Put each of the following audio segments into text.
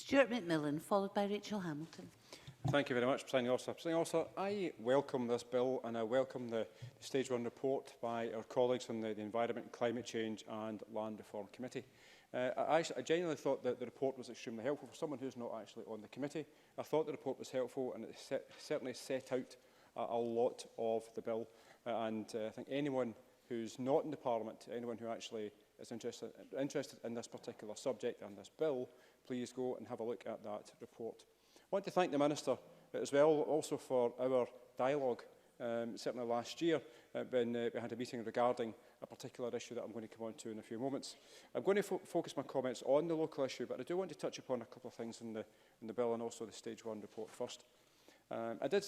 Stuart McMillan, followed by Rachel Hamilton. Thank you very much, Presiding Officer. Presiding Officer, I welcome this bill and I welcome the Stage 1 report by our colleagues on the Environment, Climate Change and Land Reform Committee. I genuinely thought that the report was extremely helpful for someone who's not actually on the committee. I thought the report was helpful and it certainly set out a lot of the bill. I think anyone who's not in the Parliament, anyone who actually is interested in this particular subject and this bill, please go and have a look at that report. I want to thank the Minister as well, also for our dialogue. Certainly last year, when we had a meeting regarding a particular issue that I'm going to come on to in a few moments. I'm going to focus my comments on the local issue, but I do want to touch upon a couple of things in the bill and also the Stage 1 report first. I do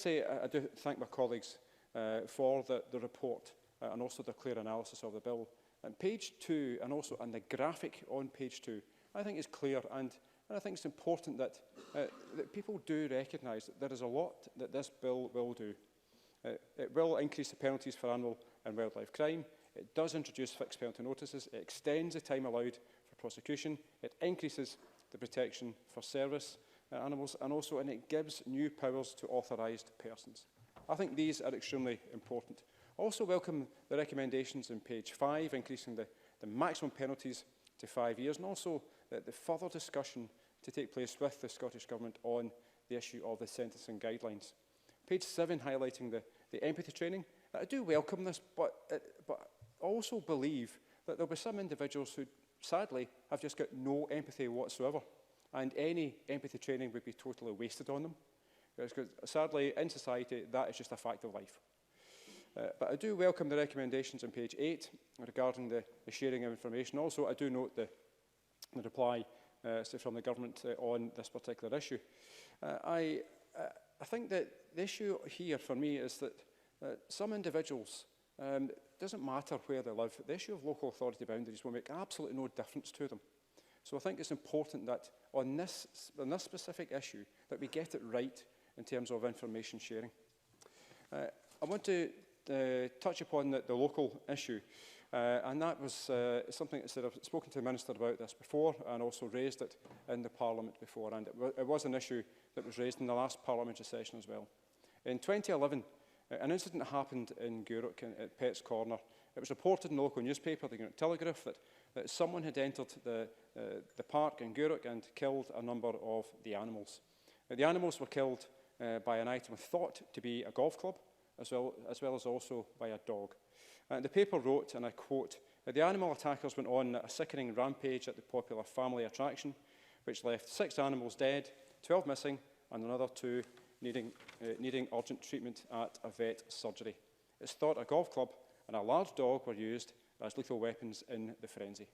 thank my colleagues for the report and also the clear analysis of the bill. And page 2 and also the graphic on page 2, I think is clear, and I think it's important that people do recognise that there is a lot that this bill will do. It will increase the penalties for animal and wildlife crime. It does introduce fixed penalty notices. It extends the time allowed for prosecution. It increases the protection for service animals, and it gives new powers to authorised persons. I think these are extremely important. I also welcome the recommendations in page 5, increasing the maximum penalties to 5 years, and also the further discussion to take place with the Scottish Government on the issue of the sentencing guidelines. Page 7 highlighting the empathy training. I do welcome this, but I also believe that there will be some individuals who sadly have just got no empathy whatsoever, and any empathy training would be totally wasted on them. Because sadly, in society, that is just a fact of life. But I do welcome the recommendations on page 8 regarding the sharing of information. Also, I do note the reply from the government on this particular issue. I think that the issue here for me is that some individuals, it doesn't matter where they live, the issue of local authority boundaries will make absolutely no difference to them. So I think it's important that on this specific issue that we get it right in terms of information sharing. I want to touch upon the local issue. And that was something that I've spoken to the Minister about this before and also raised it in the Parliament before. And it was an issue that was raised in the last parliamentary session as well. In 2011, an incident happened in Gourock at Pet's Corner. It was reported in the local newspaper, the Gourock Telegraph, that someone had entered the park in Gourock and killed a number of the animals. The animals were killed by an item thought to be a golf club, as well as also by a dog. The paper wrote, and I quote, "The animal attackers went on a sickening rampage at the popular family attraction, which left 6 animals dead, 12 missing, and another 2 needing urgent treatment at a vet surgery. It's thought a golf club and a large dog were used as lethal weapons in the frenzy."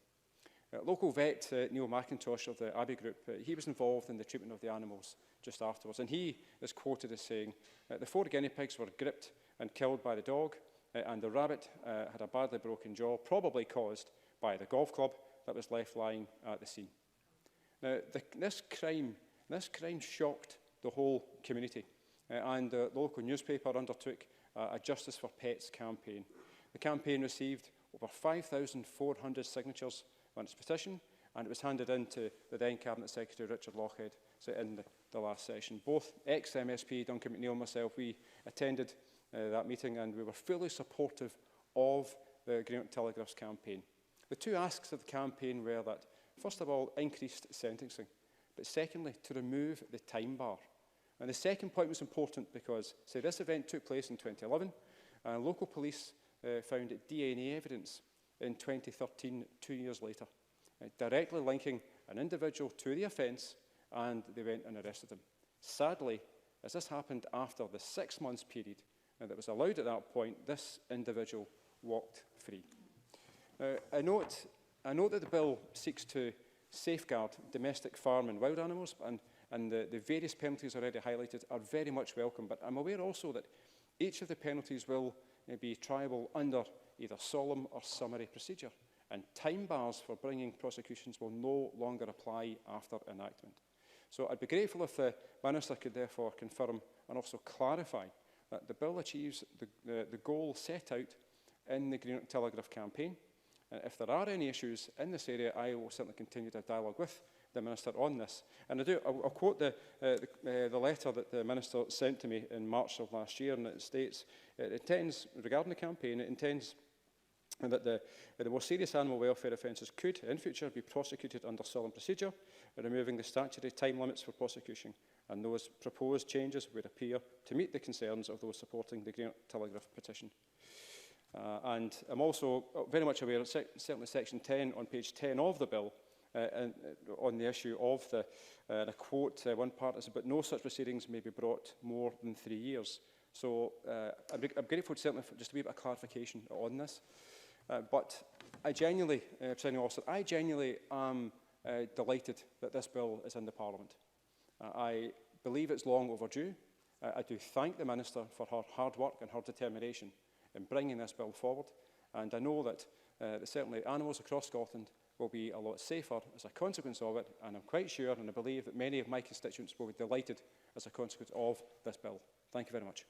Local vet Neil McIntosh of the Abbey Group, he was involved in the treatment of the animals just afterwards, and he is quoted as saying, "The 4 guinea pigs were gripped and killed by the dog, and the rabbit had a badly broken jaw, probably caused by the golf club that was left lying at the scene." Now, this crime shocked the whole community, and the local newspaper undertook a Justice for Pets campaign. The campaign received over 5,400 signatures on its petition, and it was handed in to the then Cabinet Secretary Richard Lochhead in the last session. Both ex-MSP Duncan McNeill and myself, we attended that meeting, and we were fully supportive of the Gourock Telegraph's campaign. The 2 asks of the campaign were that, first of all, increased sentencing, but secondly, to remove the time bar. And the second point was important because, say, this event took place in 2011, and local police found DNA evidence in 2013, 2 years later, directly linking an individual to the offence, and they went and arrested him. Sadly, as this happened after the 6 months period that was allowed at that point, this individual walked free. I note that the bill seeks to safeguard domestic farm and wild animals, and the various penalties already highlighted are very much welcome, but I'm aware also that each of the penalties will be triable under either solemn or summary procedure, and time bars for bringing prosecutions will no longer apply after enactment. So I'd be grateful if the Minister could therefore confirm and also clarify that the bill achieves the goal set out in the Gourock Telegraph campaign, And if there are any issues in this area, I will certainly continue to dialogue with the Minister on this. And I'll quote the letter that the Minister sent to me in March of last year, and it states, it intends, regarding the campaign, it intends that the more serious animal welfare offences could, in future, be prosecuted under solemn procedure, removing the statutory time limits for prosecution, and those proposed changes would appear to meet the concerns of those supporting the Green Telegraph petition. And I'm also very much aware, certainly section 10 on page 10 of the bill, and on the issue of and I quote one part, is but no such proceedings may be brought more than 3 years. So I'm grateful certainly for just a wee bit of clarification on this. But I genuinely, Presiding Officer, I genuinely am delighted that this bill is in the Parliament. I believe it's long overdue. I do thank the Minister for her hard work and her determination in bringing this bill forward. And I know that certainly animals across Scotland will be a lot safer as a consequence of it. And I'm quite sure, and I believe that many of my constituents will be delighted as a consequence of this bill. Thank you very much.